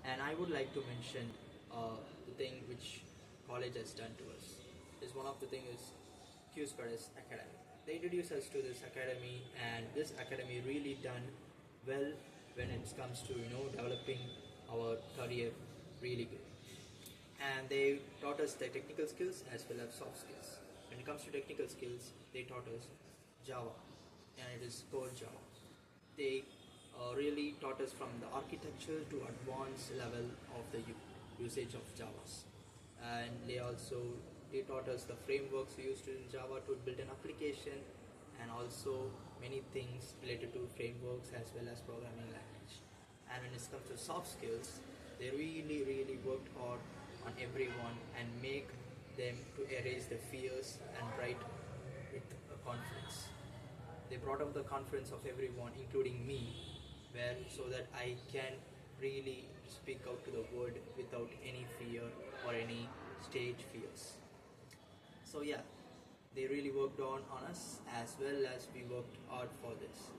And I would like to mention the thing which college has done to us. Is one of the thing is Qspiders Academy. They introduced us to this academy, and this academy really done well when it comes to developing our career really good. And they taught us the technical skills as well as soft skills. When it comes to technical skills, they taught us Java, and it is core Java. They really taught us from the architecture to advanced level of the usage of Javas. And they taught us the frameworks used in Java to build an application, and also many things related to frameworks as well as programming language. And when it comes to soft skills, they really worked hard on everyone and make them to erase the fears and write with confidence. They brought up the confidence of everyone, including me, where so that I can really speak out to the world without any fear or any stage fears. So yeah, they really worked on us as well as we worked hard for this.